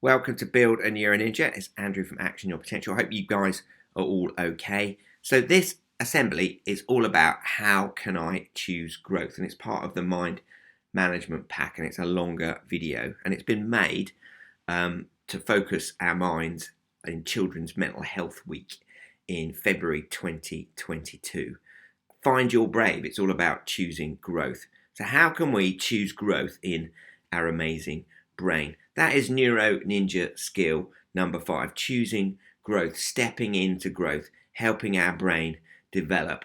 Welcome to Build a Neuro Ninja. It's Andrew from Action Your Potential. I hope you guys are all okay. So this assembly is all about how can I choose growth, and it's part of the mind management pack, and it's a longer video, and it's been made to focus our minds in Children's Mental Health Week in February 2022. Find Your Brave. It's all about choosing growth. So how can we choose growth in our amazing brain? That is Neuro Ninja skill number 5, choosing growth, stepping into growth, helping our brain develop.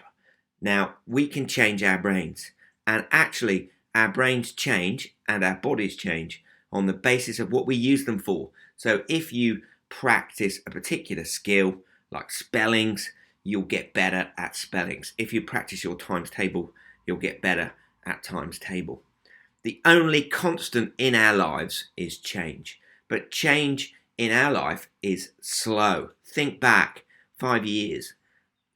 Now, we can change our brains, and actually, our brains change and our bodies change on the basis of what we use them for. So, if you practice a particular skill like spellings, you'll get better at spellings. If you practice your times table, you'll get better at times table. The only constant in our lives is change, but change in our life is slow. Think back 5 years,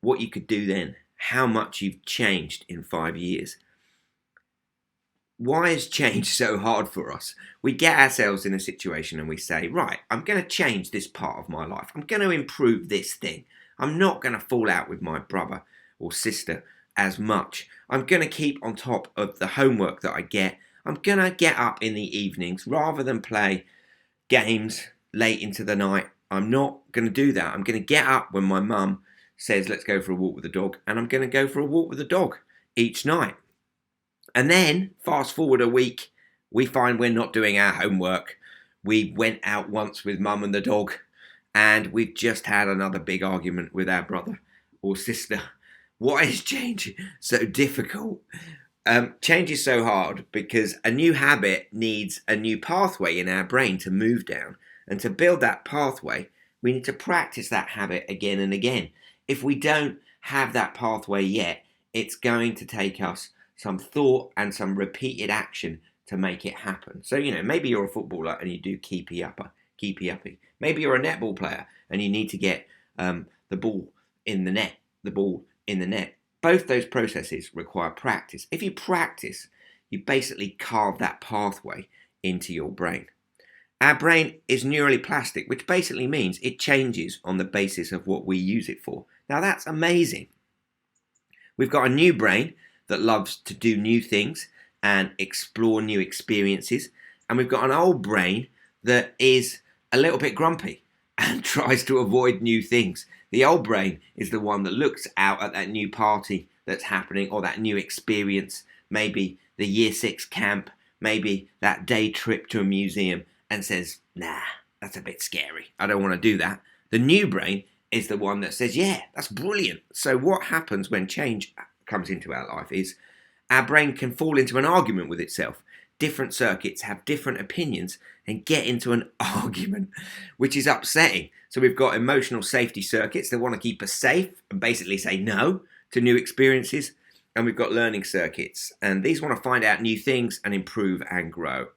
what you could do then, how much you've changed in 5 years. Why is change so hard for us? We get ourselves in a situation and we say, right, I'm going to change this part of my life. I'm going to improve this thing. I'm not going to fall out with my brother or sister as much. I'm going to keep on top of the homework that I get. I'm going to get up in the evenings rather than play games late into the night. I'm not going to do that. I'm going to get up when my mum says, let's go for a walk with the dog. And I'm going to go for a walk with the dog each night. And then, fast forward a week, we find we're not doing our homework. We went out once with mum and the dog, and we've just had another big argument with our brother or sister. Why is change so difficult? Change is so hard because a new habit needs a new pathway in our brain to move down. And to build that pathway, we need to practice that habit again and again. If we don't have that pathway yet, it's going to take us some thought and some repeated action to make it happen. So, maybe you're a footballer and you do keepy uppy. Maybe you're a netball player and you need to get the ball in the net. Both those processes require practice. If you practice, you basically carve that pathway into your brain. Our brain is neurally plastic, which basically means it changes on the basis of what we use it for. Now that's amazing. We've got a new brain that loves to do new things and explore new experiences. And we've got an old brain that is a little bit grumpy and tries to avoid new things. The old brain is the one that looks out at that new party that's happening or that new experience, maybe the year 6 camp, maybe that day trip to a museum, and says, nah, that's a bit scary. I don't want to do that. The new brain is the one that says, yeah, that's brilliant. So what happens when change comes into our life is our brain can fall into an argument with itself. Different circuits have different opinions and get into an argument, which is upsetting. So we've got emotional safety circuits that want to keep us safe and basically say no to new experiences. And we've got learning circuits, and these want to find out new things and improve and grow.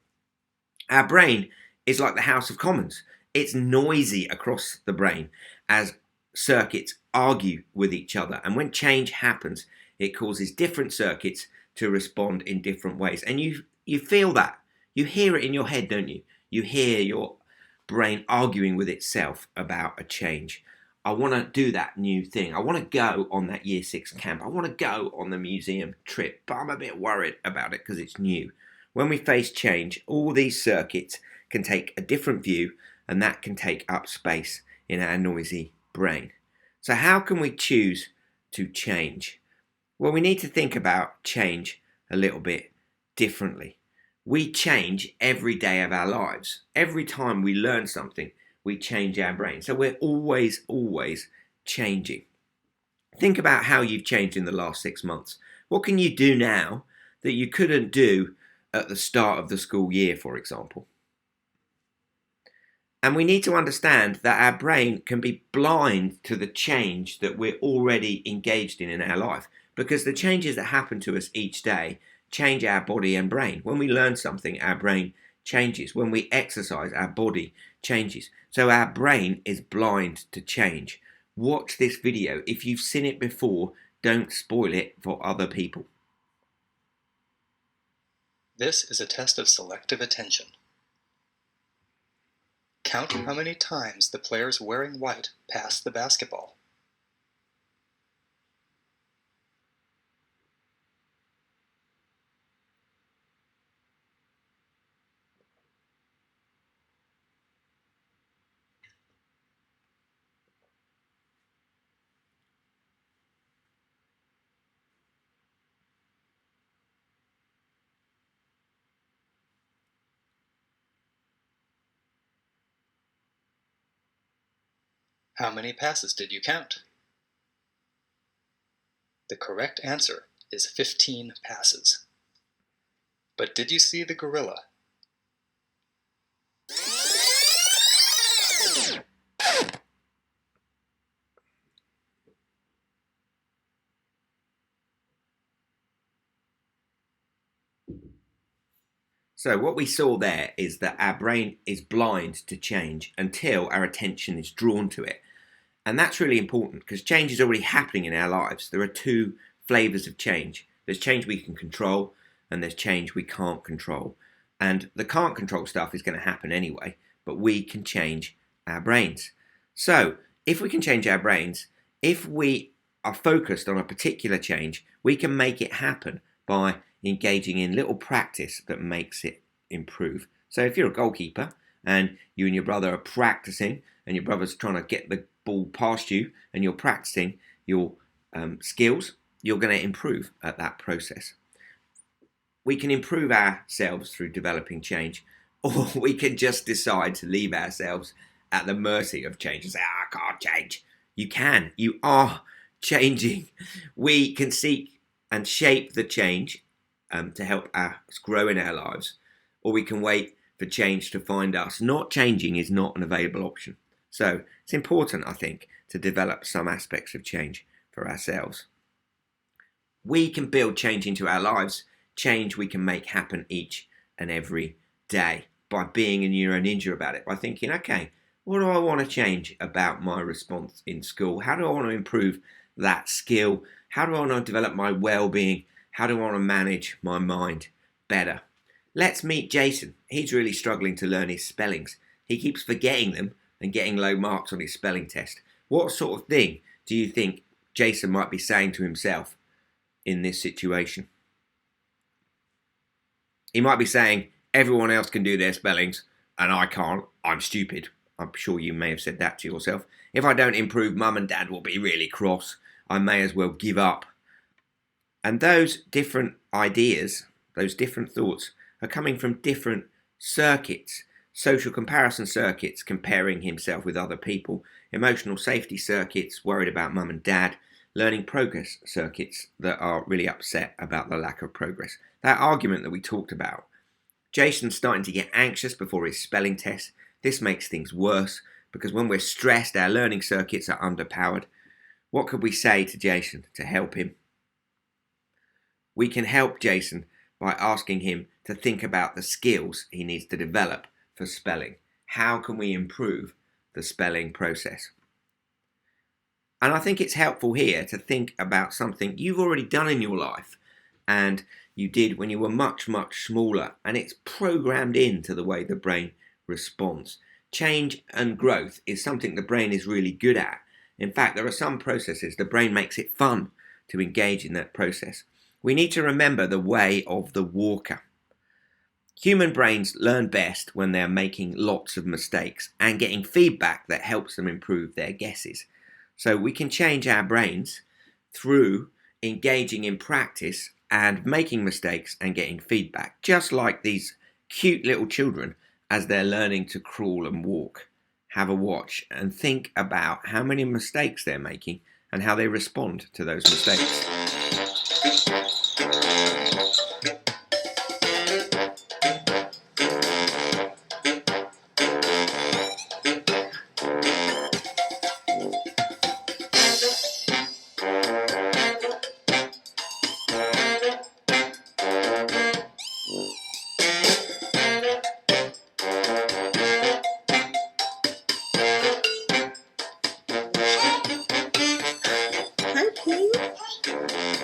Our brain is like the House of Commons. It's noisy across the brain as circuits argue with each other. And when change happens, it causes different circuits to respond in different ways. And you feel that. You hear it in your head, don't you? You hear your brain arguing with itself about a change. I want to do that new thing. I want to go on that year 6 camp. I want to go on the museum trip, but I'm a bit worried about it because it's new. When we face change, all these circuits can take a different view, and that can take up space in our noisy brain. So how can we choose to change? Well, we need to think about change a little bit differently. We change every day of our lives. Every time we learn something, we change our brain. So we're always changing. Think about how you've changed in the last 6 months. What can you do now that you couldn't do at the start of the school year, for example? And we need to understand that our brain can be blind to the change that we're already engaged in our life, because the changes that happen to us each day change our body and brain. When we learn something, our brain changes. When we exercise, our body changes. So our brain is blind to change. Watch this video. If you've seen it before, don't spoil it for other people. This is a test of selective attention. Count how many times the players wearing white pass the basketball. How many passes did you count? The correct answer is 15 passes. But did you see the gorilla? So what we saw there is that our brain is blind to change until our attention is drawn to it. And that's really important because change is already happening in our lives. There are two flavors of change. There's change we can control and there's change we can't control. And the can't control stuff is going to happen anyway, but we can change our brains. So if we can change our brains, if we are focused on a particular change, we can make it happen by engaging in little practice that makes it improve. So if you're a goalkeeper and you and your brother are practicing and your brother's trying to get the ball past you and you're practicing your skills, you're going to improve at that process. We can improve ourselves through developing change, or we can just decide to leave ourselves at the mercy of change and say, I can't change. You can. You are changing. We can seek and shape the change to help us grow in our lives, or we can wait for change to find us. Not changing is not an available option. So it's important, I think, to develop some aspects of change for ourselves. We can build change into our lives. Change we can make happen each and every day by being a neuro ninja about it, by thinking, okay, what do I want to change about my response in school? How do I want to improve that skill? How do I want to develop my well-being? How do I want to manage my mind better? Let's meet Jason. He's really struggling to learn his spellings. He keeps forgetting them and getting low marks on his spelling test. What sort of thing do you think Jason might be saying to himself in this situation? He might be saying, everyone else can do their spellings and I can't. I'm stupid. I'm sure you may have said that to yourself. If I don't improve, Mum and Dad will be really cross. I may as well give up. And those different ideas, those different thoughts are coming from different circuits. Social comparison circuits, comparing himself with other people. Emotional safety circuits, worried about mum and dad. Learning progress circuits that are really upset about the lack of progress. That argument that we talked about. Jason's starting to get anxious before his spelling test. This makes things worse because when we're stressed, our learning circuits are underpowered. What could we say to Jason to help him? We can help Jason by asking him to think about the skills he needs to develop for spelling. How can we improve the spelling process? And I think it's helpful here to think about something you've already done in your life and you did when you were much, much smaller, and it's programmed into the way the brain responds. Change and growth is something the brain is really good at. In fact, there are some processes the brain makes it fun to engage in that process. We need to remember the way of the walker. Human brains learn best when they're making lots of mistakes and getting feedback that helps them improve their guesses. So we can change our brains through engaging in practice and making mistakes and getting feedback, just like these cute little children as they're learning to crawl and walk. Have a watch and think about how many mistakes they're making and how they respond to those mistakes. Hi, Pete.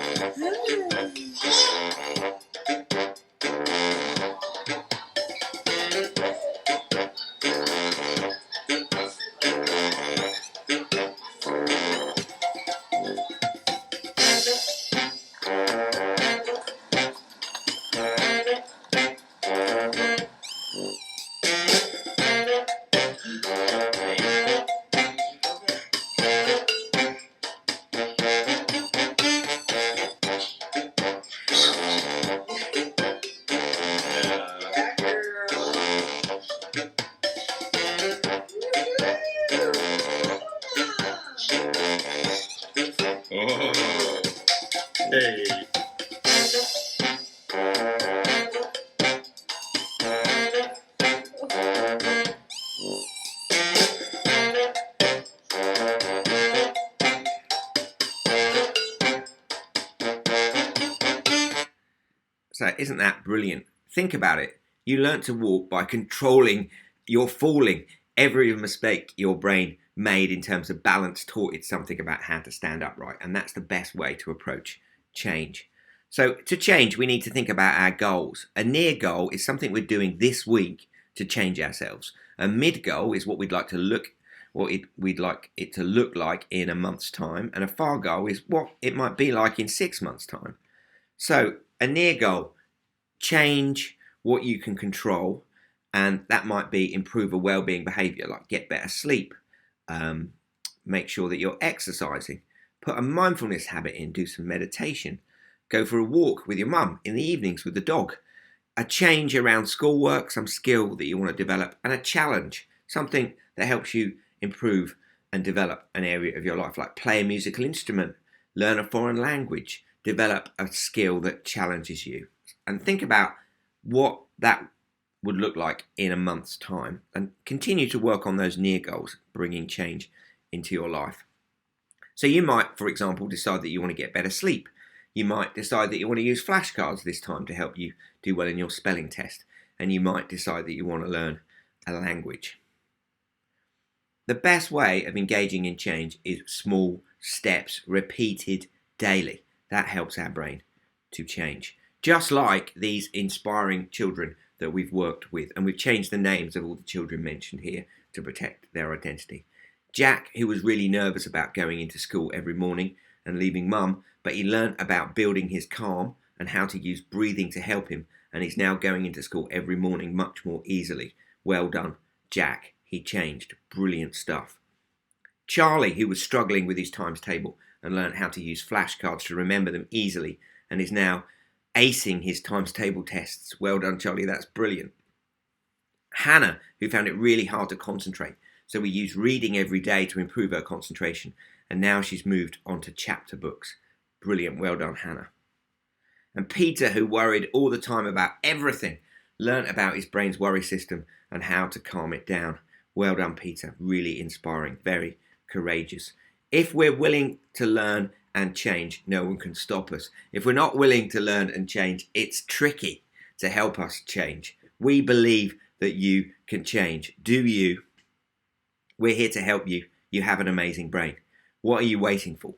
Oh, hey. So isn't that brilliant? Think about it. You learnt to walk by controlling your falling. Every mistake your brain made in terms of balance taught it something about how to stand upright. And that's the best way to approach change. So to change, we need to think about our goals. A near goal is something we're doing this week to change ourselves. A mid goal is what we'd like it to look like in a month's time. And a far goal is what it might be like in 6 months' time. So a near goal, change what you can control, and that might be improve a well-being behavior, like get better sleep, make sure that you're exercising, put a mindfulness habit in, do some meditation, go for a walk with your mum in the evenings with the dog, a change around schoolwork, some skill that you want to develop, and a challenge, something that helps you improve and develop an area of your life, like play a musical instrument, learn a foreign language, develop a skill that challenges you. And think about what that would look like in a month's time, and continue to work on those near goals, bringing change into your life. So you might, for example, decide that you want to get better sleep. You might decide that you want to use flashcards this time to help you do well in your spelling test. And you might decide that you want to learn a language. The best way of engaging in change is small steps, repeated daily. That helps our brain to change. Just like these inspiring children that we've worked with, and we've changed the names of all the children mentioned here to protect their identity. Jack, who was really nervous about going into school every morning and leaving mum, but he learnt about building his calm and how to use breathing to help him, and he's now going into school every morning much more easily. Well done, Jack. He changed. Brilliant stuff. Charlie, who was struggling with his times table and learnt how to use flashcards to remember them easily, and is now acing his times table tests. Well done, Charlie, that's brilliant. Hannah, who found it really hard to concentrate, so we used reading every day to improve her concentration, and now she's moved on to chapter books. Brilliant, well done, Hannah. And Peter, who worried all the time about everything, learnt about his brain's worry system and how to calm it down. Well done, Peter, really inspiring, very courageous. If we're willing to learn and change, no one can stop us. If we're not willing to learn and change, it's tricky to help us change. We believe that you can change. Do you? We're here to help you. You have an amazing brain. What are you waiting for?